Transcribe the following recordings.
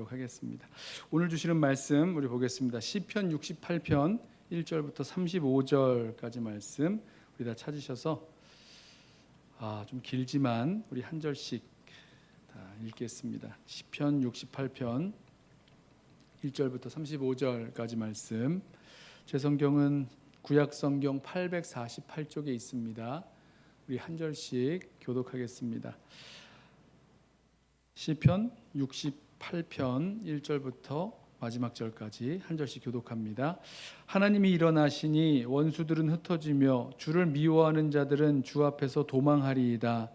하겠습니다. 오늘 주시는 말씀 우리 보겠습니다. 시편 68편 1절부터 35절까지 말씀 우리 다 찾으셔서 좀 길지만 우리 한 절씩 다 읽겠습니다. 시편 68편 1절부터 35절까지 말씀. 제 성경은 구약 성경 848쪽에 있습니다. 우리 한 절씩 교독하겠습니다. 시편 68편 1절부터 마지막 절까지 한 절씩 교독합니다. 하나님이 일어나시니 원수들은 흩어지며 주를 미워하는 자들은 주 앞에서 도망하리이다.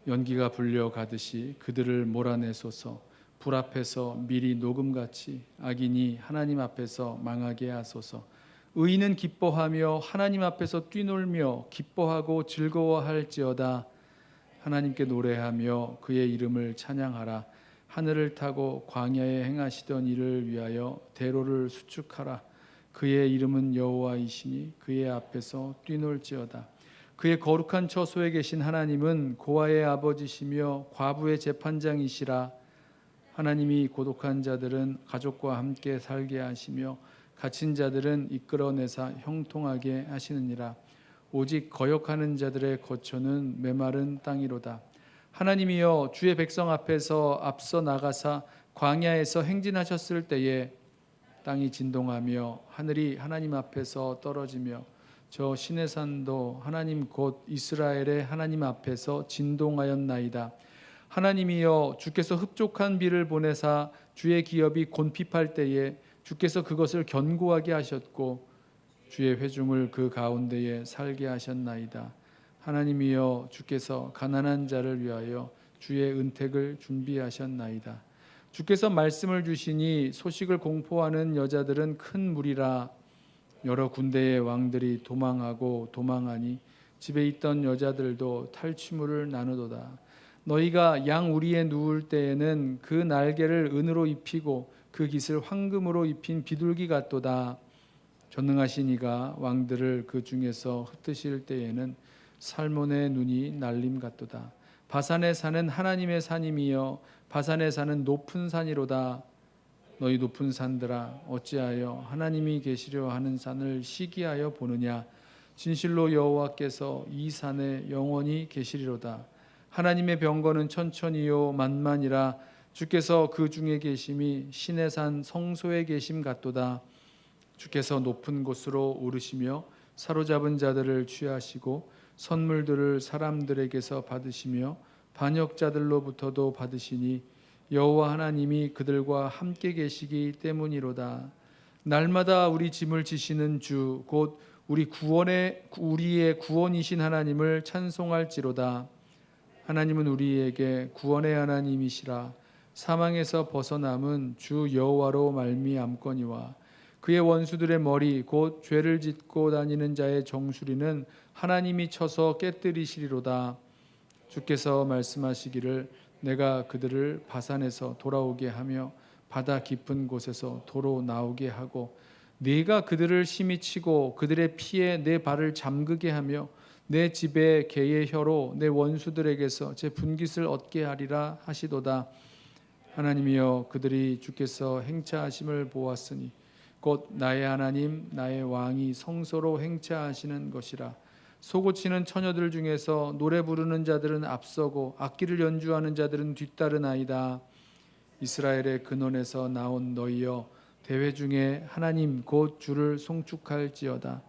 연기가 불려 가듯이 그들을 몰아내소서. 불 앞에서 밀이 녹음같이 악인이 하나님 앞에서 망하게 하소서. 의인은 기뻐하며 하나님 앞에서 뛰놀며 기뻐하고 즐거워할지어다. 하나님께 노래하며 그의 이름을 찬양하라. 하늘을 타고 광야에 행하시던 일을 위하여 대로를 수축하라. 그의 이름은 여호와이시니 그의 앞에서 뛰놀지어다. 그의 거룩한 처소에 계신 하나님은 고아의 아버지시며 과부의 재판장이시라. 하나님이 고독한 자들은 가족과 함께 살게 하시며 갇힌 자들은 이끌어내사 형통하게 하시느니라. 오직 거역하는 자들의 거처는 메마른 땅이로다. 하나님이여 주의 백성 앞에서 앞서 나가사 광야에서 행진하셨을 때에 땅이 진동하며 하늘이 하나님 앞에서 떨어지며 저 시내산도 하나님 곧 이스라엘의 하나님 앞에서 진동하였나이다. 하나님이여 주께서 흡족한 비를 보내사 주의 기업이 곤핍할 때에 주께서 그것을 견고하게 하셨고 주의 회중을 그 가운데에 살게 하셨나이다. 하나님이여 주께서 가난한 자를 위하여 주의 은택을 준비하셨나이다. 주께서 말씀을 주시니 소식을 공포하는 여자들은 큰 무리라. 여러 군대의 왕들이 도망하고 도망하니 집에 있던 여자들도 탈취물을 나누도다. 너희가 양 우리에 누울 때에는 그 날개를 은으로 입히고 그 깃을 황금으로 입힌 비둘기 같도다. 전능하신 이가 왕들을 그 중에서 흩으실 때에는 살몬의 눈이 날림 같도다. 바산의 산은 하나님의 산임이여 바산의 산은 높은 산이로다. 너희 높은 산들아 어찌하여 하나님이 계시려 하는 산을 시기하여 보느냐. 진실로 여호와께서 이 산에 영원히 계시리로다. 하나님의 병거는 천천히요 만만이라. 주께서 그 중에 계심이 신의 산 성소에 계심 같도다. 주께서 높은 곳으로 오르시며 사로잡은 자들을 취하시고 선물들을 사람들에게서 받으시며 반역자들로부터도 받으시니 여호와 하나님이 그들과 함께 계시기 때문이로다. 날마다 우리 짐을 지시는 주 곧 우리의 구원이신 하나님을 찬송할지로다. 하나님은 우리에게 구원의 하나님이시라. 사망에서 벗어남은 주 여호와로 말미암거니와 그의 원수들의 머리 곧 죄를 짓고 다니는 자의 정수리는 하나님이 쳐서 깨뜨리시리로다. 주께서 말씀하시기를 내가 그들을 바산에서 돌아오게 하며 바다 깊은 곳에서 도로 나오게 하고 네가 그들을 심히 치고 그들의 피에 내 발을 잠그게 하며 내 집에 개의 혀로 내 원수들에게서 제 분깃을 얻게 하리라 하시도다. 하나님이여 그들이 주께서 행차하심을 보았으니 곧 나의 하나님 나의 왕이 성소로 행차하시는 것이라. 소고치는 처녀들 중에서 노래 부르는 자들은 앞서고 악기를 연주하는 자들은 뒤따르나이다. 이스라엘의 근원에서 나온 너희여 대회 중에 하나님 곧 주를 송축할지어다.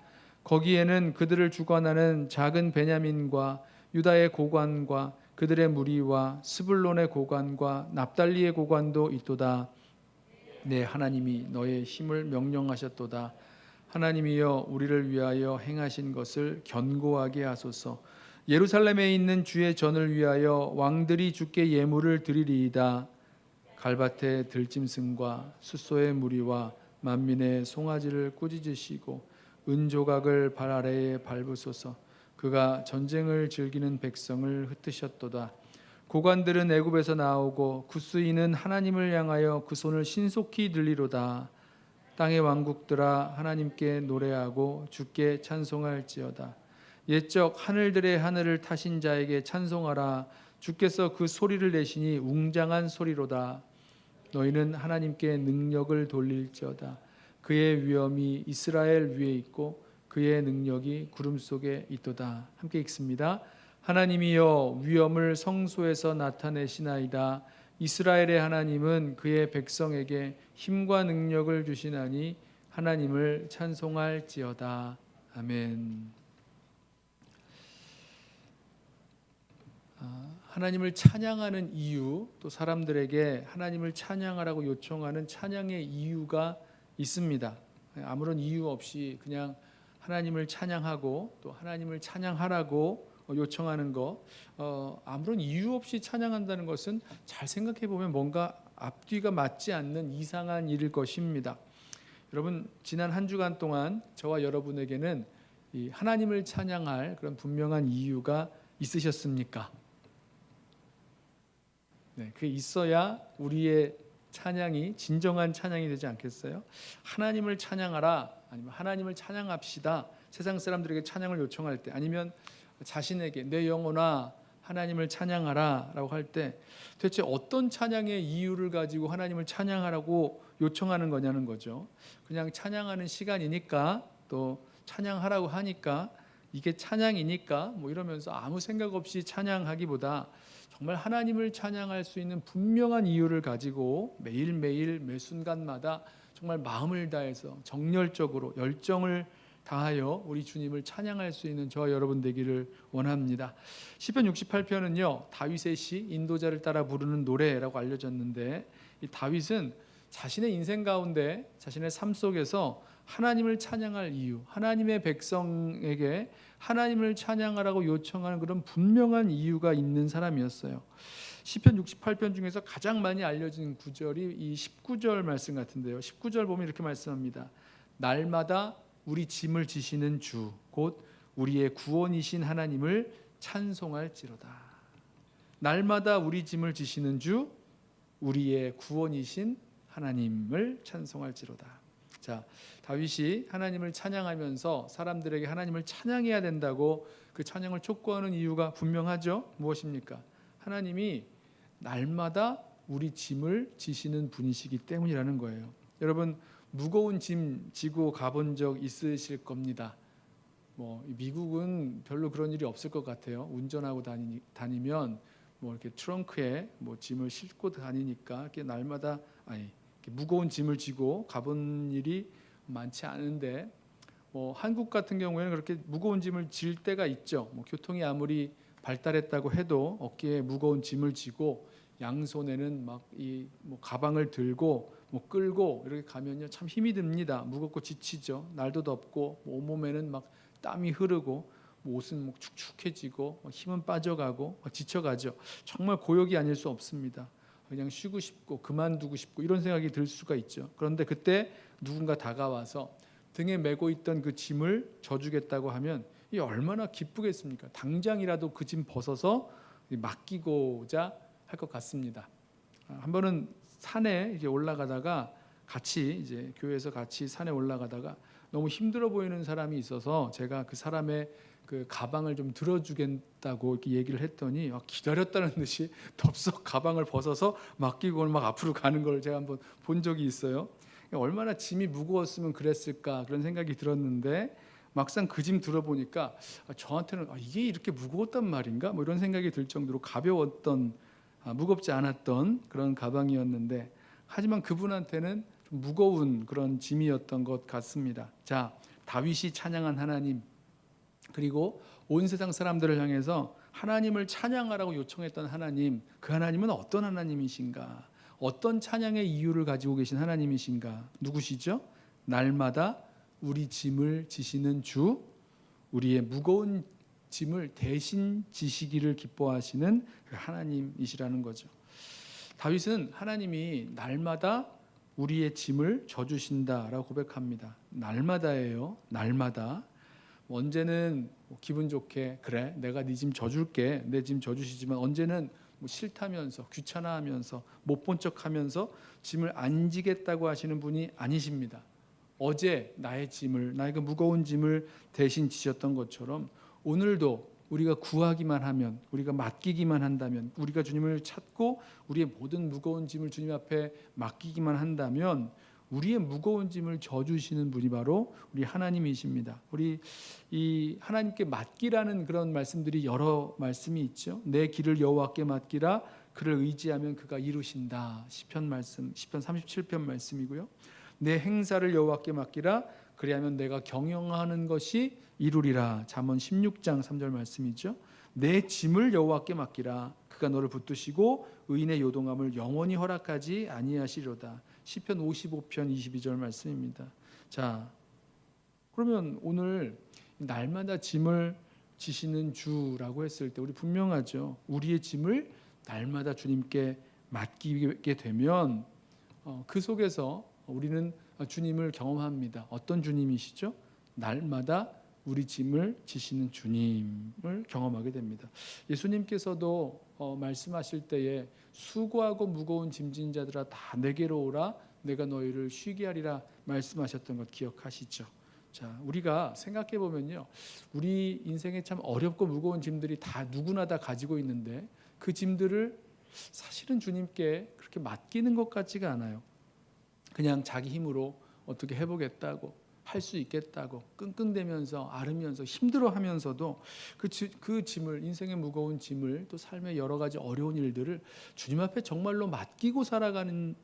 거기에는 그들을 주관하는 작은 베냐민과 유다의 고관과 그들의 무리와 스불론의 고관과 납달리의 고관도 있도다. 내 하나님이 너의 힘을 명령하셨도다. 하나님이여 우리를 위하여 행하신 것을 견고하게 하소서. 예루살렘에 있는 주의 전을 위하여 왕들이 주께 예물을 드리리이다. 갈밭의 들짐승과 숫소의 무리와 만민의 송아지를 꾸짖으시고 은조각을 발 아래에 밟으소서. 그가 전쟁을 즐기는 백성을 흩으셨도다. 고관들은 애굽에서 나오고 굿수인은 하나님을 향하여 그 손을 신속히 들리로다. 땅의 왕국들아 하나님께 노래하고 주께 찬송할지어다. 옛적 하늘들의 하늘을 타신 자에게 찬송하라. 주께서 그 소리를 내시니 웅장한 소리로다. 너희는 하나님께 능력을 돌릴지어다. 그의 위엄이 이스라엘 위에 있고 그의 능력이 구름 속에 있도다. 함께 읽습니다. 하나님이여 위엄을 성소에서 나타내시나이다. 이스라엘의 하나님은 그의 백성에게 힘과 능력을 주시나니 하나님을 찬송할지어다. 아멘. 하나님을 찬양하는 이유, 또 사람들에게 하나님을 찬양하라고 요청하는 찬양의 이유가 있습니다. 아무런 이유 없이 그냥 하나님을 찬양하고 또 하나님을 찬양하라고 요청하는 거, 아무런 이유 없이 찬양한다는 것은 잘 생각해 보면 뭔가 앞뒤가 맞지 않는 이상한 일일 것입니다. 여러분, 지난 한 주간 동안 저와 여러분에게는 이 하나님을 찬양할 그런 분명한 이유가 있으셨습니까? 네, 그게 있어야 우리의 찬양이 진정한 찬양이 되지 않겠어요? 하나님을 찬양하라, 아니면 하나님을 찬양합시다. 세상 사람들에게 찬양을 요청할 때, 아니면 자신에게 내 영혼아 하나님을 찬양하라 라고 할 때 도대체 어떤 찬양의 이유를 가지고 하나님을 찬양하라고 요청하는 거냐는 거죠. 그냥 찬양하는 시간이니까, 또 찬양하라고 하니까, 이게 찬양이니까 뭐 이러면서 아무 생각 없이 찬양하기보다 정말 하나님을 찬양할 수 있는 분명한 이유를 가지고 매일매일 매 순간마다 정말 마음을 다해서 정열적으로 열정을 다하여 우리 주님을 찬양할 수 있는 저와 여러분 되기를 원합니다. 시편 68편은요, 다윗의 시, 인도자를 따라 부르는 노래라고 알려졌는데, 이 다윗은 자신의 인생 가운데 자신의 삶 속에서 하나님을 찬양할 이유, 하나님의 백성에게 하나님을 찬양하라고 요청하는 그런 분명한 이유가 있는 사람이었어요. 시편 68편 중에서 가장 많이 알려진 구절이 이 19절 말씀 같은데요. 19절 보면 이렇게 말씀합니다. 날마다 우리 짐을 지시는 주, 곧 우리의 구원이신 하나님을 찬송할지로다. 날마다 우리 짐을 지시는 주, 우리의 구원이신 하나님을 찬송할지로다. 자, 다윗이 하나님을 찬양하면서 사람들에게 하나님을 찬양해야 된다고 그 찬양을 촉구하는 이유가 분명하죠. 무엇입니까? 하나님이 날마다 우리 짐을 지시는 분이시기 때문이라는 거예요. 여러분, 무거운 짐 지고 가본 적 있으실 겁니다. 미국은 별로 그런 일이 없을 것 같아요. 운전하고 다니면 이렇게 트렁크에 짐을 싣고 다니니까 이렇게 날마다 무거운 짐을 지고 가본 일이 많지 않은데, 한국 같은 경우에는 그렇게 무거운 짐을 질 때가 있죠. 교통이 아무리 발달했다고 해도 어깨에 무거운 짐을 지고 양손에는 가방을 들고 끌고 이렇게 가면요, 참 힘이 듭니다. 무겁고 지치죠. 날도 덥고 온몸에는 땀이 흐르고 옷은 축축해지고 힘은 빠져가고 지쳐가죠. 정말 고역이 아닐 수 없습니다. 그냥 쉬고 싶고 그만두고 싶고 이런 생각이 들 수가 있죠. 그런데 그때 누군가 다가와서 등에 메고 있던 그 짐을 져주겠다고 하면 이 얼마나 기쁘겠습니까? 당장이라도 그 짐 벗어서 맡기고자 할 것 같습니다. 한 번은 산에 이제 올라가다가 같이 이제 교회에서 같이 산에 올라가다가 너무 힘들어 보이는 사람이 있어서 제가 그 사람의 그 가방을 좀 들어주겠다고 이렇게 얘기를 했더니 기다렸다는 듯이 덥석 가방을 벗어서 맡기고 앞으로 가는 걸 제가 한번 본 적이 있어요. 얼마나 짐이 무거웠으면 그랬을까 그런 생각이 들었는데, 막상 그 짐 들어보니까 저한테는 이게 이렇게 무거웠단 말인가 이런 생각이 들 정도로 가벼웠던, 무겁지 않았던 그런 가방이었는데, 하지만 그분한테는 좀 무거운 그런 짐이었던 것 같습니다. 자, 다윗이 찬양한 하나님, 그리고 온 세상 사람들을 향해서 하나님을 찬양하라고 요청했던 하나님, 그 하나님은 어떤 하나님이신가? 어떤 찬양의 이유를 가지고 계신 하나님이신가? 누구시죠? 날마다 우리 짐을 지시는 주, 우리의 무거운 짐을 대신 지시기를 기뻐하시는 그 하나님이시라는 거죠. 다윗은 하나님이 날마다 우리의 짐을 져주신다라고 고백합니다. 날마다예요. 날마다. 언제는 기분 좋게 그래 내가 네 짐 져줄게, 내 짐 져주시지만 언제는 싫다면서 귀찮아하면서 못 본 척하면서 짐을 안 지겠다고 하시는 분이 아니십니다. 어제 나의 짐을, 나의 그 무거운 짐을 대신 지셨던 것처럼 오늘도 우리가 구하기만 하면, 우리가 맡기기만 한다면, 우리가 주님을 찾고 우리의 모든 무거운 짐을 주님 앞에 맡기기만 한다면 우리의 무거운 짐을 져주시는 분이 바로 우리 하나님이십니다. 우리 이 하나님께 맡기라는 그런 말씀들이 여러 말씀이 있죠. 내 길을 여호와께 맡기라, 그를 의지하면 그가 이루신다. 시편 말씀, 시편 37편 말씀이고요. 내 행사를 여호와께 맡기라, 그리하면 내가 경영하는 것이 이루리라. 잠언 16장 3절 말씀이죠. 내 짐을 여호와께 맡기라, 그가 너를 붙드시고 의인의 요동함을 영원히 허락하지 아니하시리로다. 시편 55편 22절 말씀입니다. 자, 그러면 오늘 날마다 짐을 지시는 주라고 했을 때 우리 분명하죠. 우리의 짐을 날마다 주님께 맡기게 되면 그 속에서 우리는 주님을 경험합니다. 어떤 주님이시죠? 날마다 우리 짐을 지시는 주님을 경험하게 됩니다. 예수님께서도 말씀하실 때에 수고하고 무거운 짐진 자들아 다 내게로 오라, 내가 너희를 쉬게 하리라 말씀하셨던 것 기억하시죠? 자, 우리가 생각해 보면요, 우리 인생에 참 어렵고 무거운 짐들이 다 누구나 다 가지고 있는데 그 짐들을 사실은 주님께 그렇게 맡기는 것 같지가 않아요. 그냥 자기 힘으로 어떻게 해보겠다고, 할 수 있겠다고 끙끙대면서 앓으면서 힘들어하면서도 그 짐을, 인생의 무거운 짐을, 또 삶의 여러 가지 어려운 일들을 주님 앞에 정말로 맡기고 살아가는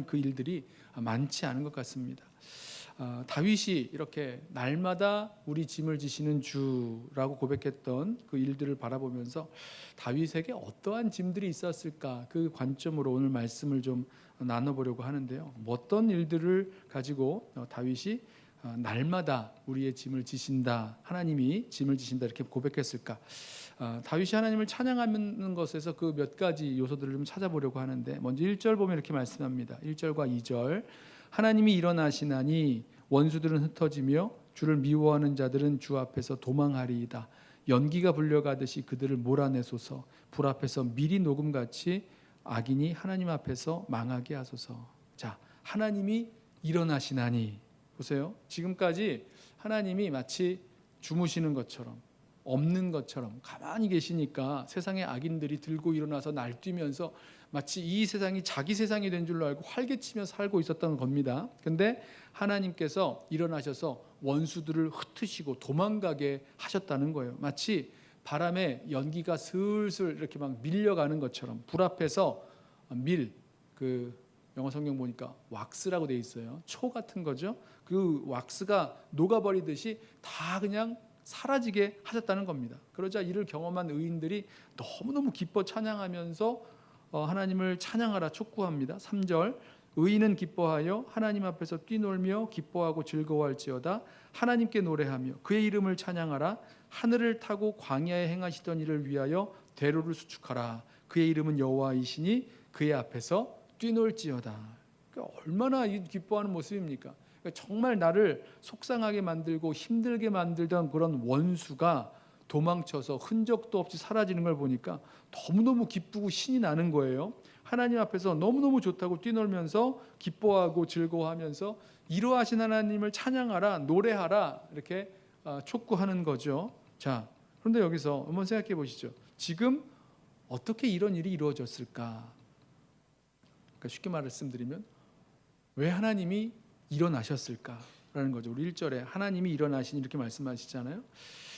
그 일들이 많지 않은 것 같습니다. 다윗이 이렇게 날마다 우리 짐을 지시는 주라고 고백했던 그 일들을 바라보면서 다윗에게 어떠한 짐들이 있었을까, 그 관점으로 오늘 말씀을 좀 나눠보려고 하는데요. 어떤 일들을 가지고 다윗이 날마다 우리의 짐을 지신다, 하나님이 짐을 지신다 이렇게 고백했을까? 다윗이 하나님을 찬양하는 것에서 그 몇 가지 요소들을 좀 찾아보려고 하는데, 먼저 1절 보면 이렇게 말씀합니다. 1절과 2절. 하나님이 일어나시나니 원수들은 흩어지며 주를 미워하는 자들은 주 앞에서 도망하리이다. 연기가 불려가듯이 그들을 몰아내소서. 불 앞에서 미리 녹음같이 악인이 하나님 앞에서 망하게 하소서. 자, 하나님이 일어나시나니, 보세요. 지금까지 하나님이 마치 주무시는 것처럼, 없는 것처럼 가만히 계시니까 세상의 악인들이 들고 일어나서 날뛰면서 마치 이 세상이 자기 세상이 된 줄로 알고 활개치며 살고 있었던 겁니다. 근데 하나님께서 일어나셔서 원수들을 흩으시고 도망가게 하셨다는 거예요. 마치 바람에 연기가 슬슬 이렇게 막 밀려가는 것처럼, 불 앞에서 그 영어 성경 보니까 왁스라고 돼 있어요. 초 같은 거죠. 그 왁스가 녹아버리듯이 다 그냥 사라지게 하셨다는 겁니다. 그러자 이를 경험한 의인들이 너무너무 기뻐 찬양하면서 하나님을 찬양하라 촉구합니다. 3절. 의인은 기뻐하여 하나님 앞에서 뛰놀며 기뻐하고 즐거워할지어다. 하나님께 노래하며 그의 이름을 찬양하라. 하늘을 타고 광야에 행하시던 일을 위하여 대로를 수축하라. 그의 이름은 여호와이시니 그의 앞에서 뛰놀지어다. 그러니까 얼마나 기뻐하는 모습입니까? 그러니까 정말 나를 속상하게 만들고 힘들게 만들던 그런 원수가 도망쳐서 흔적도 없이 사라지는 걸 보니까 너무너무 기쁘고 신이 나는 거예요. 하나님 앞에서 너무너무 좋다고 뛰놀면서 기뻐하고 즐거워하면서 이러하신 하나님을 찬양하라, 노래하라 이렇게 촉구하는 거죠. 자, 그런데 여기서 한번 생각해 보시죠. 지금 어떻게 이런 일이 이루어졌을까? 그러니까 쉽게 말씀드리면 왜 하나님이 일어나셨을까라는 거죠. 우리 1절에 하나님이 일어나시니 이렇게 말씀하시잖아요.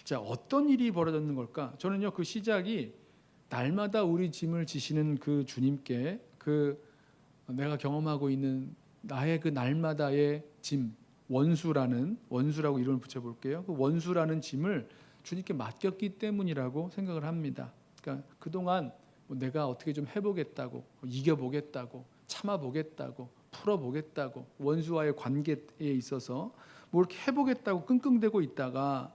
자, 어떤 일이 벌어졌는 걸까? 저는요, 그 시작이 날마다 우리 짐을 지시는 그 주님께, 그 내가 경험하고 있는 나의 그 날마다의 짐, 원수라고 이름을 붙여볼게요. 그 원수라는 짐을 주님께 맡겼기 때문이라고 생각을 합니다. 그러니까 그동안 내가 어떻게 좀 해보겠다고, 이겨보겠다고, 참아보겠다고, 풀어보겠다고, 원수와의 관계에 있어서 뭐 이렇게 해보겠다고 끙끙대고 있다가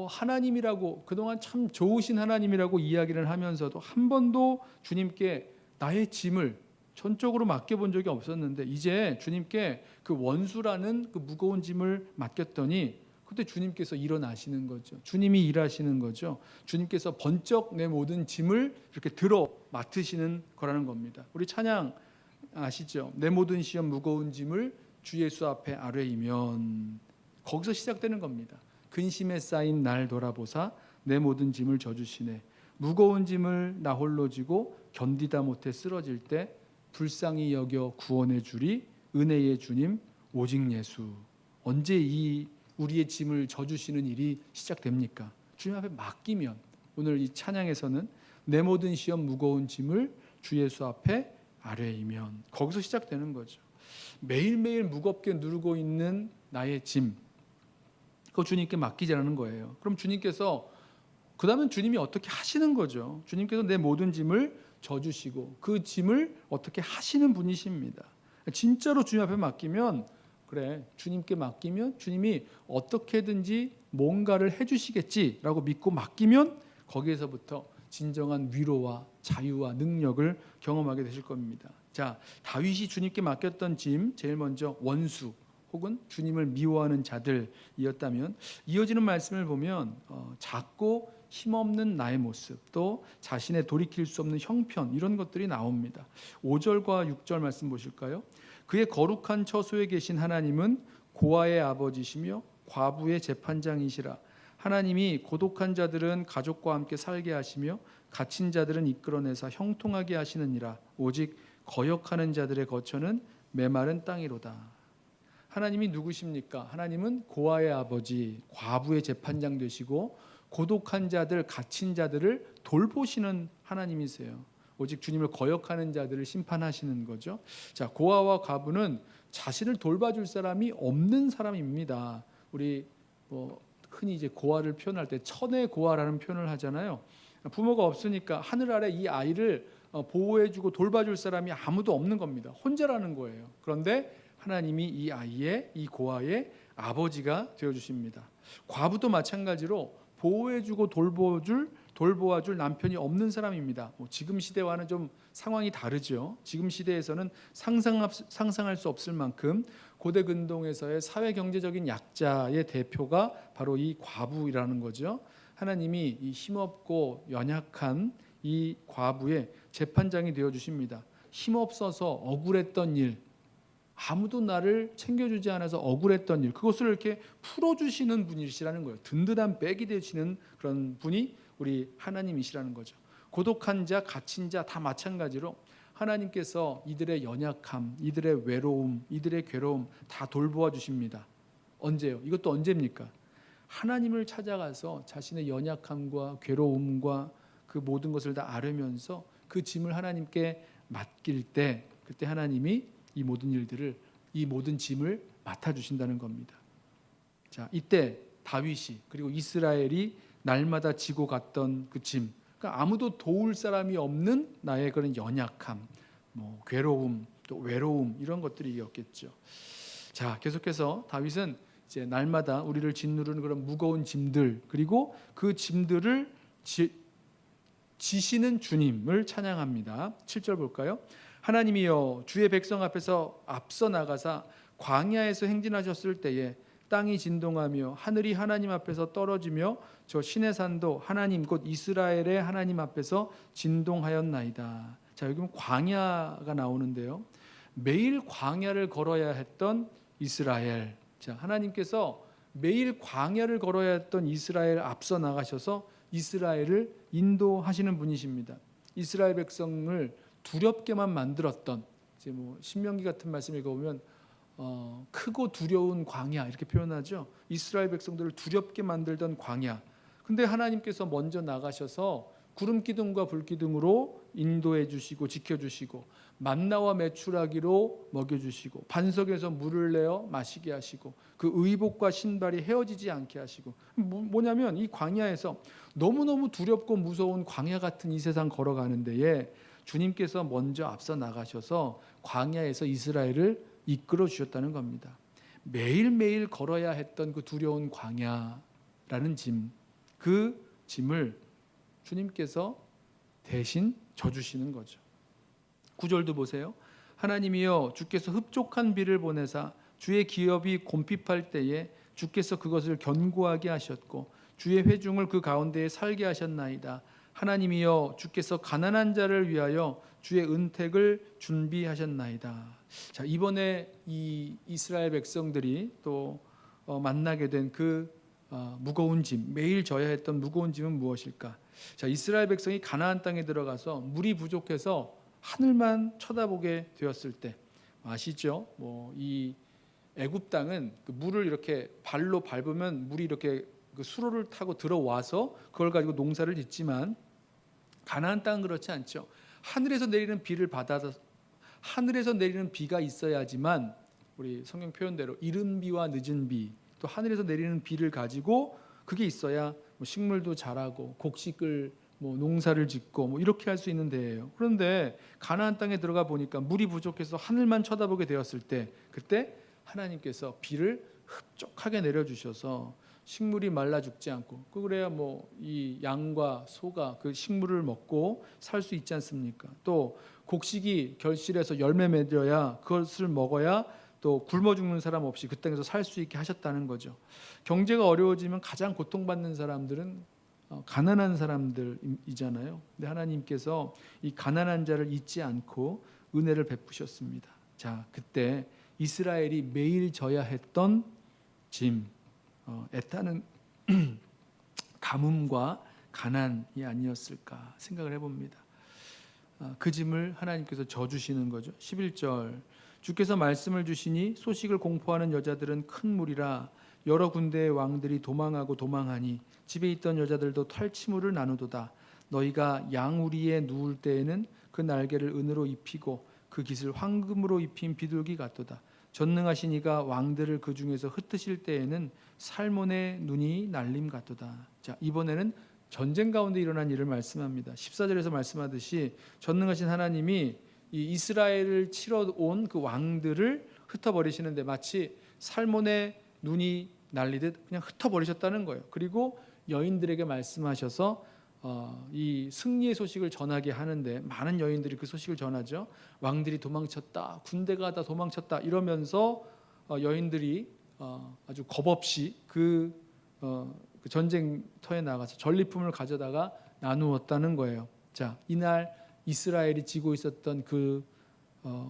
하나님이라고, 그동안 참 좋으신 하나님이라고 이야기를 하면서도 한 번도 주님께 나의 짐을 전적으로 맡겨본 적이 없었는데, 이제 주님께 그 원수라는 그 무거운 짐을 맡겼더니 그때 주님께서 일어나시는 거죠. 주님이 일하시는 거죠. 주님께서 번쩍 내 모든 짐을 이렇게 들어 맡으시는 거라는 겁니다. 우리 찬양 아시죠? 내 모든 시험 무거운 짐을 주 예수 앞에 아뢰이면, 거기서 시작되는 겁니다. 근심에 쌓인 날 돌아보사 내 모든 짐을 져주시네. 무거운 짐을 나 홀로 지고 견디다 못해 쓰러질 때 불쌍히 여겨 구원해 주리 은혜의 주님 오직 예수. 언제 이 우리의 짐을 져주시는 일이 시작됩니까? 주님 앞에 맡기면. 오늘 이 찬양에서는 내 모든 시험 무거운 짐을 주 예수 앞에 아뢰이면, 거기서 시작되는 거죠. 매일매일 무겁게 누르고 있는 나의 짐, 그거 주님께 맡기자는 거예요. 그럼 주님께서, 그 다음엔 주님이 어떻게 하시는 거죠. 주님께서 내 모든 짐을 져주시고 그 짐을 어떻게 하시는 분이십니다. 진짜로 주님 앞에 맡기면, 그래, 주님께 맡기면 주님이 어떻게든지 뭔가를 해주시겠지라고 믿고 맡기면 거기에서부터 진정한 위로와 자유와 능력을 경험하게 되실 겁니다. 자, 다윗이 주님께 맡겼던 짐, 제일 먼저 원수 혹은 주님을 미워하는 자들이었다면, 이어지는 말씀을 보면 작고 힘없는 나의 모습, 또 자신의 돌이킬 수 없는 형편, 이런 것들이 나옵니다. 5절과 6절 말씀 보실까요? 그의 거룩한 처소에 계신 하나님은 고아의 아버지시며 과부의 재판장이시라. 하나님이 고독한 자들은 가족과 함께 살게 하시며 갇힌 자들은 이끌어내사 형통하게 하시느니라. 오직 거역하는 자들의 거처는 메마른 땅이로다. 하나님이 누구십니까? 하나님은 고아의 아버지, 과부의 재판장 되시고 고독한 자들, 갇힌 자들을 돌보시는 하나님이세요. 오직 주님을 거역하는 자들을 심판하시는 거죠. 자, 고아와 과부는 자신을 돌봐줄 사람이 없는 사람입니다. 우리 흔히 이제 고아를 표현할 때 천의 고아라는 표현을 하잖아요. 부모가 없으니까 하늘 아래 이 아이를 보호해주고 돌봐줄 사람이 아무도 없는 겁니다. 혼자라는 거예요. 그런데 하나님이 이 아이의, 이 고아의 아버지가 되어주십니다. 과부도 마찬가지로 보호해주고 돌보아줄 남편이 없는 사람입니다. 지금 시대와는 좀 상황이 다르죠. 지금 시대에서는 상상할 수 없을 만큼 고대 근동에서의 사회 경제적인 약자의 대표가 바로 이 과부이라는 거죠. 하나님이 이 힘없고 연약한 이 과부의 재판장이 되어 주십니다. 힘없어서 억울했던 일, 아무도 나를 챙겨주지 않아서 억울했던 일, 그것을 이렇게 풀어주시는 분이시라는 거예요. 든든한 백이 되시는 그런 분이 우리 하나님이시라는 거죠. 고독한 자, 갇힌 자 다 마찬가지로 하나님께서 이들의 연약함, 이들의 외로움, 이들의 괴로움 다 돌보아 주십니다. 언제요? 이것도 언제입니까? 하나님을 찾아가서 자신의 연약함과 괴로움과 그 모든 것을 다 앓으면서 그 짐을 하나님께 맡길 때, 그때 하나님이 이 모든 일들을, 이 모든 짐을 맡아주신다는 겁니다. 자, 이때 다윗이 그리고 이스라엘이 날마다 지고 갔던 그 짐, 그러니까 아무도 도울 사람이 없는 나의 그런 연약함, 괴로움, 또 외로움, 이런 것들이었겠죠. 자, 계속해서 다윗은 이제 날마다 우리를 짓누르는 그런 무거운 짐들, 그리고 그 짐들을 지시는 주님을 찬양합니다. 7절 볼까요? 하나님이여 주의 백성 앞에서 앞서 나가사 광야에서 행진하셨을 때에 땅이 진동하며 하늘이 하나님 앞에서 떨어지며 저 신의 산도 하나님 곧 이스라엘의 하나님 앞에서 진동하였나이다. 자, 여기 보면 광야가 나오는데요. 매일 광야를 걸어야 했던 이스라엘. 자, 하나님께서 매일 광야를 걸어야 했던 이스라엘 앞서 나가셔서 이스라엘을 인도하시는 분이십니다. 이스라엘 백성을 두렵게만 만들었던, 이제 신명기 같은 말씀 읽어보면 크고 두려운 광야 이렇게 표현하죠. 이스라엘 백성들을 두렵게 만들던 광야. 근데 하나님께서 먼저 나가셔서 구름 기둥과 불 기둥으로 인도해 주시고 지켜주시고 만나와 메추라기로 먹여주시고 반석에서 물을 내어 마시게 하시고 그 의복과 신발이 헤어지지 않게 하시고, 뭐냐면 이 광야에서 너무너무 두렵고 무서운 광야 같은 이 세상 걸어가는 데에 주님께서 먼저 앞서 나가셔서 광야에서 이스라엘을 이끌어 주셨다는 겁니다. 매일매일 걸어야 했던 그 두려운 광야라는 짐, 그 짐을 주님께서 대신 져주시는 거죠. 9절도 보세요. 하나님이여 주께서 흡족한 비를 보내사 주의 기업이 곰핍할 때에 주께서 그것을 견고하게 하셨고 주의 회중을 그 가운데에 살게 하셨나이다. 하나님이여 주께서 가난한 자를 위하여 주의 은택을 준비하셨나이다. 자, 이번에 이 이스라엘 백성들이 또 만나게 된 그 무거운 짐, 매일 져야 했던 무거운 짐은 무엇일까? 자, 이스라엘 백성이 가나안 땅에 들어가서 물이 부족해서 하늘만 쳐다보게 되었을 때, 아시죠? 이 애굽 땅은 그 물을 이렇게 발로 밟으면 물이 이렇게 그 수로를 타고 들어와서 그걸 가지고 농사를 짓지만, 가나안 땅은 그렇지 않죠. 하늘에서 내리는 비가 있어야지만, 우리 성경 표현대로 이른 비와 늦은 비, 또 하늘에서 내리는 비를 가지고 그게 있어야 식물도 자라고 곡식을 농사를 짓고 이렇게 할 수 있는 데예요. 그런데 가나안 땅에 들어가 보니까 물이 부족해서 하늘만 쳐다보게 되었을 때, 그때 하나님께서 비를 흡족하게 내려주셔서 식물이 말라 죽지 않고, 그래야 이 양과 소가 그 식물을 먹고 살 수 있지 않습니까? 또 곡식이 결실해서 열매 맺어야, 그것을 먹어야 또 굶어 죽는 사람 없이 그 땅에서 살 수 있게 하셨다는 거죠. 경제가 어려워지면 가장 고통받는 사람들은 가난한 사람들이잖아요. 근데 하나님께서 이 가난한 자를 잊지 않고 은혜를 베푸셨습니다. 자, 그때 이스라엘이 매일 져야 했던 짐, 애타는 가뭄과 가난이 아니었을까 생각을 해봅니다. 그 짐을 하나님께서 져주시는 거죠. 11절, 주께서 말씀을 주시니 소식을 공포하는 여자들은 큰 무리라. 여러 군데의 왕들이 도망하고 도망하니 집에 있던 여자들도 탈취물을 나누도다. 너희가 양우리에 누울 때에는 그 날개를 은으로 입히고 그 깃을 황금으로 입힌 비둘기 같도다. 전능하신 이가 왕들을 그 중에서 흩으실 때에는 살몬의 눈이 날림 같도다. 자, 이번에는 전쟁 가운데 일어난 일을 말씀합니다. 14절에서 말씀하듯이 전능하신 하나님이 이 이스라엘을 치러 온 그 왕들을 흩어버리시는데 마치 살몬의 눈이 날리듯 그냥 흩어버리셨다는 거예요. 그리고 여인들에게 말씀하셔서 이 승리의 소식을 전하게 하는데, 많은 여인들이 그 소식을 전하죠. 왕들이 도망쳤다, 군대가 다 도망쳤다 이러면서 여인들이 아주 겁없이 그 전쟁터에 나가서 전리품을 가져다가 나누었다는 거예요. 자, 이날 이스라엘이 지고 있었던 그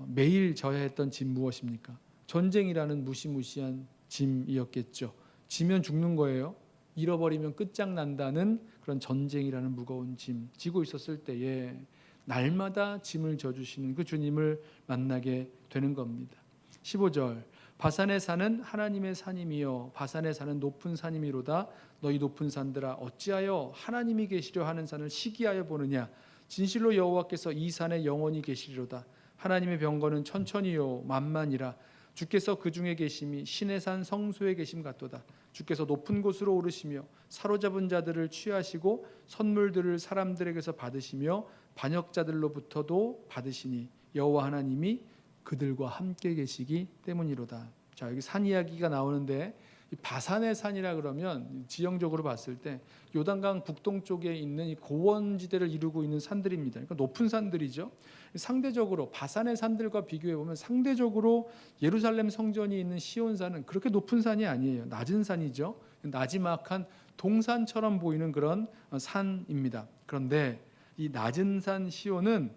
매일 져야 했던 짐 무엇입니까? 전쟁이라는 무시무시한 짐이었겠죠. 지면 죽는 거예요. 잃어버리면 끝장난다는 그런 전쟁이라는 무거운 짐 지고 있었을 때에 날마다 짐을 져주시는 그 주님을 만나게 되는 겁니다. 15절, 바산의 산은 하나님의 산임이요 바산의 산은 높은 산임이로다. 너희 높은 산들아 어찌하여 하나님이 계시려 하는 산을 시기하여 보느냐. 진실로 여호와께서 이 산에 영원히 계시리로다. 하나님의 병거는 천천히요 만만이라. 주께서 그 중에 계심이 신의 산 성소에 계심 같도다. 주께서 높은 곳으로 오르시며 사로잡은 자들을 취하시고 선물들을 사람들에게서 받으시며 반역자들로부터도 받으시니 여호와 하나님이 그들과 함께 계시기 때문이로다. 자, 여기 산 이야기가 나오는데, 이 바산의 산이라 그러면 지형적으로 봤을 때 요단강 북동쪽에 있는 이 고원지대를 이루고 있는 산들입니다. 그러니까 높은 산들이죠. 상대적으로 바산의 산들과 비교해 보면 상대적으로 예루살렘 성전이 있는 시온산은 그렇게 높은 산이 아니에요. 낮은 산이죠. 나지막한 동산처럼 보이는 그런 산입니다. 그런데 이 낮은 산 시온은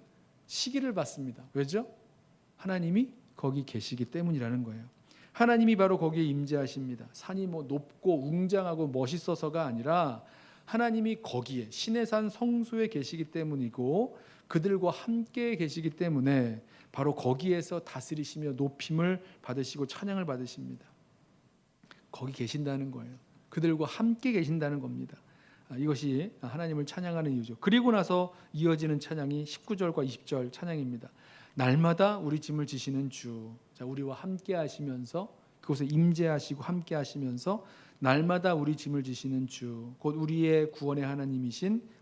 시기를 받습니다. 왜죠? 하나님이 거기 계시기 때문이라는 거예요. 하나님이 바로 거기에 임재하십니다. 산이 높고 웅장하고 멋있어서가 아니라 하나님이 거기에 신의 산 성소에 계시기 때문이고 그들과 함께 계시기 때문에 바로 거기에서 다스리시며 높임을 받으시고 찬양을 받으십니다. 거기 계신다는 거예요. 그들과 함께 계신다는 겁니다. 이것이 하나님을 찬양하는 이유죠. 그리고 나서 이어지는 찬양이 19절과 20절 찬양입니다. 날마다 우리 짐을 지시는 주. 자, 우리와 함께 하시면서 그곳에 임재하시고 함께 하시면서 날마다 우리 짐을 지시는 주, 곧 우리의 구원의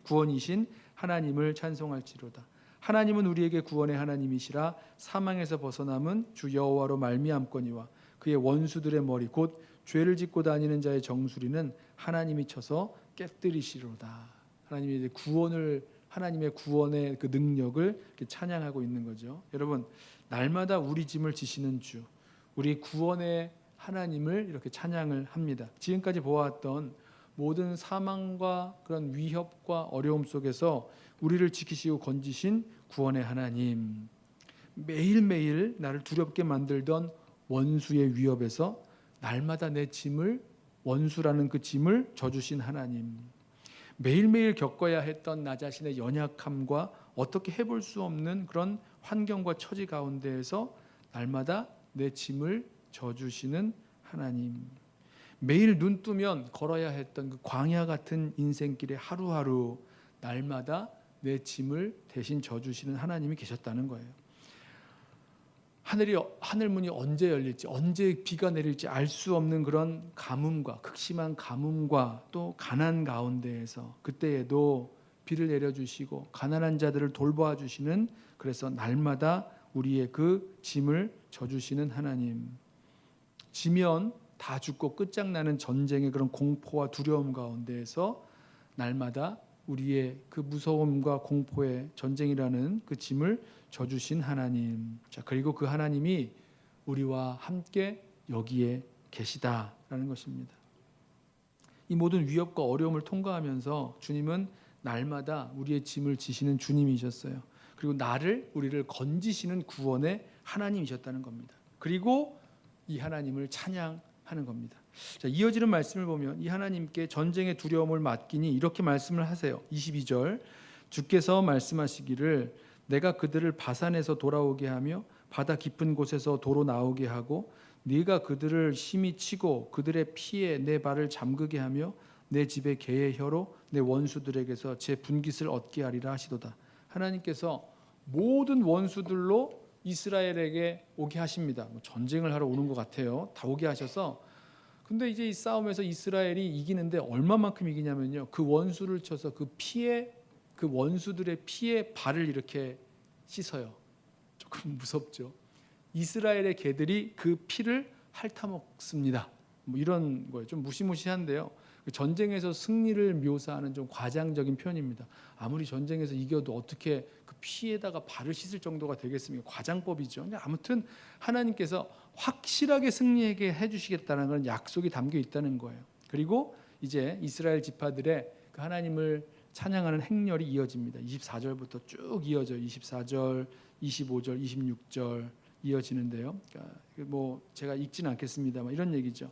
구원이신 하나님을 찬송할지로다. 하나님은 우리에게 구원의 하나님이시라. 사망에서 벗어남은 주 여호와로 말미암거니와 그의 원수들의 머리 곧 죄를 짓고 다니는 자의 정수리는 하나님이 쳐서 깨뜨리시로다. 하나님의 구원의 그 능력을 찬양하고 있는 거죠. 여러분, 날마다 우리 짐을 지시는 주, 우리 구원의 하나님을 이렇게 찬양을 합니다. 지금까지 보아왔던 모든 사망과 그런 위협과 어려움 속에서 우리를 지키시고 건지신 구원의 하나님, 매일매일 나를 두렵게 만들던 원수의 위협에서 날마다 내 짐을 원수라는 그 짐을 져주신 하나님, 매일매일 겪어야 했던 나 자신의 연약함과 어떻게 해볼 수 없는 그런 환경과 처지 가운데에서 날마다 내 짐을 져주시는 하나님, 매일 눈 뜨면 걸어야 했던 그 광야 같은 인생길에 하루하루 날마다 내 짐을 대신 져주시는 하나님이 계셨다는 거예요. 하늘문이 언제 열릴지, 언제 비가 내릴지 알 수 없는 그런 가뭄과, 극심한 가뭄과 또 가난 가운데에서 그때에도 비를 내려주시고 가난한 자들을 돌보아 주시는, 그래서 날마다 우리의 그 짐을 져주시는 하나님, 지면 다 죽고 끝장나는 전쟁의 그런 공포와 두려움 가운데에서 날마다 우리의 그 무서움과 공포의 전쟁이라는 그 짐을 져주신 하나님. 자, 그리고 그 하나님이 우리와 함께 여기에 계시다라는 것입니다. 이 모든 위협과 어려움을 통과하면서 주님은 날마다 우리의 짐을 지시는 주님이셨어요. 그리고 우리를 건지시는 구원의 하나님이셨다는 겁니다. 그리고 이 하나님을 찬양하는 겁니다. 자, 이어지는 말씀을 보면 이 하나님께 전쟁의 두려움을 맡기니 이렇게 말씀을 하세요. 22절, 주께서 말씀하시기를 내가 그들을 바산에서 돌아오게 하며 바다 깊은 곳에서 도로 나오게 하고 네가 그들을 심히 치고 그들의 피에 내 발을 잠그게 하며 내 집에 개의 혀로 내 원수들에게서 제 분깃을 얻게 하리라 하시도다. 하나님께서 모든 원수들로 이스라엘에게 오게 하십니다. 전쟁을 하러 오는 것 같아요. 다 오게 하셔서, 근데 이제 이 싸움에서 이스라엘이 이기는데 얼마만큼 이기냐면요, 그 원수를 쳐서 그 원수들의 피에 발을 이렇게 씻어요. 조금 무섭죠. 이스라엘의 개들이 그 피를 핥아먹습니다. 뭐 이런 거예요. 좀 무시무시한데요. 전쟁에서 승리를 묘사하는 좀 과장적인 표현입니다. 아무리 전쟁에서 이겨도 어떻게 그 피에다가 발을 씻을 정도가 되겠습니까? 과장법이죠. 근데 아무튼 하나님께서 확실하게 승리하게 해주시겠다는 그런 약속이 담겨 있다는 거예요. 그리고 이제 이스라엘 지파들의 그 하나님을 찬양하는 행렬이 이어집니다. 24절부터 쭉 이어져요. 24절, 25절, 26절 이어지는데요. 그러니까 뭐 제가 읽지는 않겠습니다만 이런 얘기죠.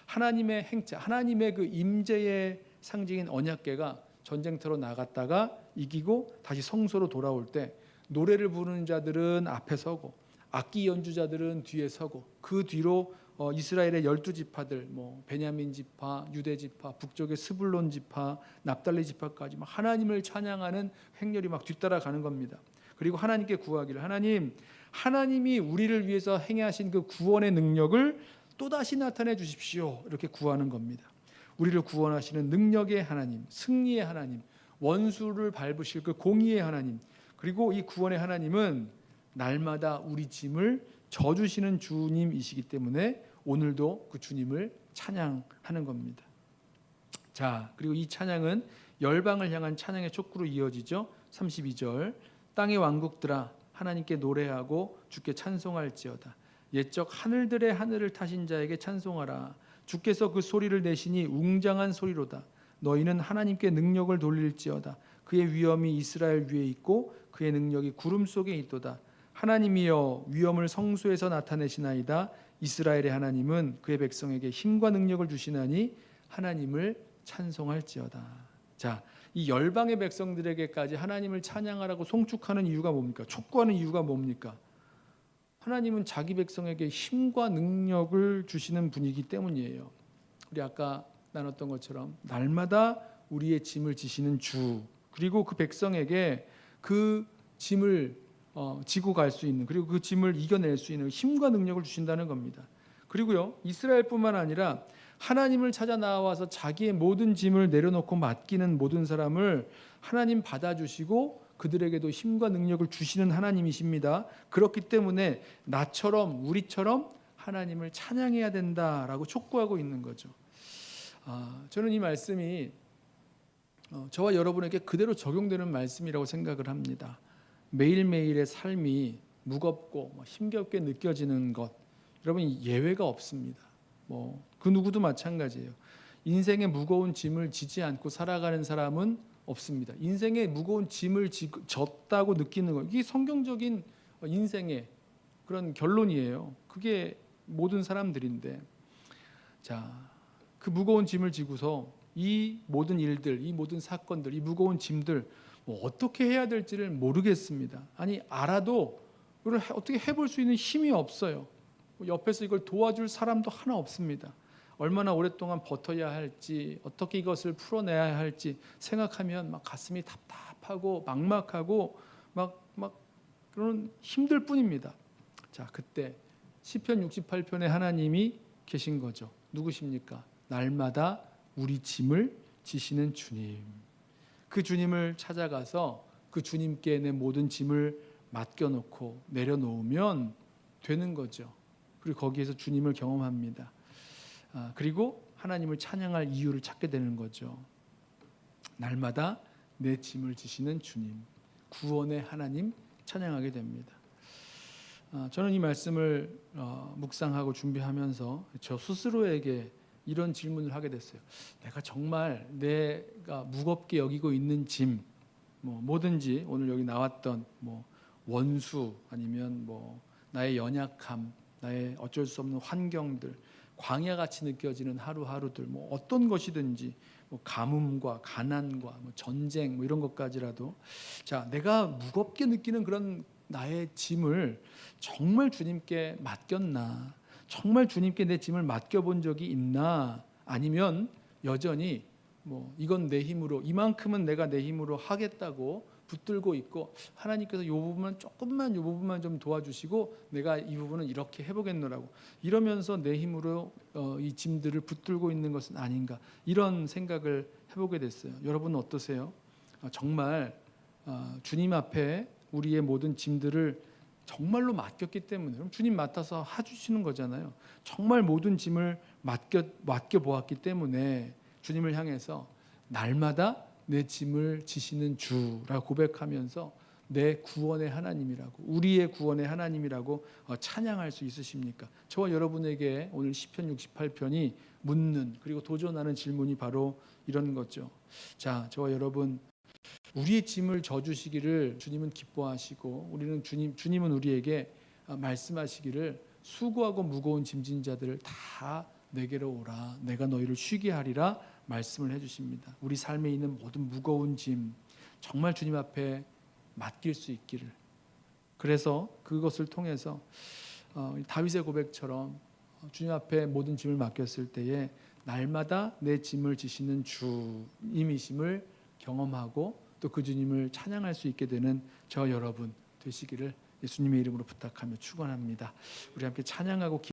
하나님의 행차, 하나님의 그 임재의 상징인 언약궤가 전쟁터로 나갔다가 이기고 다시 성소로 돌아올 때 노래를 부르는 자들은 앞에 서고 악기 연주자들은 뒤에 서고 그 뒤로 이스라엘의 12지파들, 뭐 베냐민 지파, 유대 지파, 북쪽의 스불론 지파, 납달리 지파까지 막 하나님을 찬양하는 행렬이 막 뒤따라가는 겁니다. 그리고 하나님께 구하기를 하나님이 우리를 위해서 행하신 그 구원의 능력을 또다시 나타내 주십시오. 이렇게 구하는 겁니다. 우리를 구원하시는 능력의 하나님, 승리의 하나님, 원수를 밟으실 그 공의의 하나님, 그리고 이 구원의 하나님은 날마다 우리 짐을 져주시는 주님이시기 때문에 오늘도 그 주님을 찬양하는 겁니다. 자, 그리고 이 찬양은 열방을 향한 찬양의 촉구로 이어지죠. 32절, 땅의 왕국들아 하나님께 노래하고 주께 찬송할지어다. 옛적 하늘들의 하늘을 타신 자에게 찬송하라. 주께서 그 소리를 내시니 웅장한 소리로다. 너희는 하나님께 능력을 돌릴지어다. 그의 위엄이 이스라엘 위에 있고 그의 능력이 구름 속에 있도다. 하나님이여 위엄을 성소에서 나타내시나이다. 이스라엘의 하나님은 그의 백성에게 힘과 능력을 주시나니 하나님을 찬송할지어다. 자, 이 열방의 백성들에게까지 하나님을 찬양하라고 송축하는 이유가 뭡니까? 촉구하는 이유가 뭡니까? 하나님은 자기 백성에게 힘과 능력을 주시는 분이기 때문이에요. 우리 아까 나눴던 것처럼 날마다 우리의 짐을 지시는 주, 그리고 그 백성에게 그 짐을 지고 갈 수 있는, 그리고 그 짐을 이겨낼 수 있는 힘과 능력을 주신다는 겁니다. 그리고요, 이스라엘뿐만 아니라 하나님을 찾아 나와서 자기의 모든 짐을 내려놓고 맡기는 모든 사람을 하나님 받아주시고 그들에게도 힘과 능력을 주시는 하나님이십니다. 그렇기 때문에 나처럼 우리처럼 하나님을 찬양해야 된다라고 촉구하고 있는 거죠. 저는 이 말씀이 저와 여러분에게 그대로 적용되는 말씀이라고 생각을 합니다. 매일매일의 삶이 무겁고 힘겹게 느껴지는 것, 여러분 예외가 없습니다. 그 누구도 마찬가지예요. 인생의 무거운 짐을 지지 않고 살아가는 사람은 없습니다. 인생의 무거운 짐을 졌다고 느끼는 것, 이게 성경적인 인생의 그런 결론이에요. 그게 모든 사람들인데, 자, 그 무거운 짐을 지고서 이 모든 일들, 이 모든 사건들, 이 무거운 짐들 어떻게 해야 될지를 모르겠습니다. 아니 알아도 이걸 어떻게 해볼 수 있는 힘이 없어요. 옆에서 이걸 도와줄 사람도 하나 없습니다. 얼마나 오랫동안 버텨야 할지, 어떻게 이것을 풀어내야 할지 생각하면 막 가슴이 답답하고 막막하고 막 그런 힘들 뿐입니다. 자, 그때 시편 68편에 하나님이 계신 거죠. 누구십니까? 날마다 우리 짐을 지시는 주님. 그 주님을 찾아가서 그 주님께 내 모든 짐을 맡겨놓고 내려놓으면 되는 거죠. 그리고 거기에서 주님을 경험합니다. 그리고 하나님을 찬양할 이유를 찾게 되는 거죠. 날마다 내 짐을 지시는 주님, 구원의 하나님 찬양하게 됩니다. 저는 이 말씀을 묵상하고 준비하면서 저 스스로에게 이런 질문을 하게 됐어요. 내가 정말 내가 무겁게 여기고 있는 짐, 뭐든지 오늘 여기 나왔던 원수 아니면 나의 연약함, 나의 어쩔 수 없는 환경들, 광야같이 느껴지는 하루하루들, 어떤 것이든지 가뭄과 가난과 전쟁 이런 것까지라도 자, 내가 무겁게 느끼는 그런 나의 짐을 정말 주님께 맡겼나? 정말 주님께 내 짐을 맡겨본 적이 있나? 아니면 여전히 이건 내 힘으로, 이만큼은 내가 내 힘으로 하겠다고 붙들고 있고 하나님께서 이 부분만 조금만, 이 부분만 좀 도와주시고 내가 이 부분은 이렇게 해보겠노라고 이러면서 내 힘으로 이 짐들을 붙들고 있는 것은 아닌가, 이런 생각을 해보게 됐어요. 여러분은 어떠세요? 정말 주님 앞에 우리의 모든 짐들을 정말로 맡겼기 때문에, 그럼 주님 맡아서 해주시는 거잖아요. 정말 모든 짐을 맡겨보았기 때문에 주님을 향해서 날마다 내 짐을 지시는 주라고 고백하면서 내 구원의 하나님이라고, 우리의 구원의 하나님이라고 찬양할 수 있으십니까? 저와 여러분에게 오늘 시편 68편이 묻는, 그리고 도전하는 질문이 바로 이런 거죠. 자, 저와 여러분, 우리의 짐을 져주시기를 주님은 기뻐하시고 주님은 우리에게 말씀하시기를 수고하고 무거운 짐진 자들을 다 내게로 오라, 내가 너희를 쉬게 하리라 말씀을 해주십니다. 우리 삶에 있는 모든 무거운 짐 정말 주님 앞에 맡길 수 있기를, 그래서 그것을 통해서 다윗의 고백처럼 주님 앞에 모든 짐을 맡겼을 때에 날마다 내 짐을 지시는 주님이심을 경험하고 또 그 주님을 찬양할 수 있게 되는 저 여러분 되시기를 예수님의 이름으로 부탁하며 축원합니다. 우리 함께 찬양하고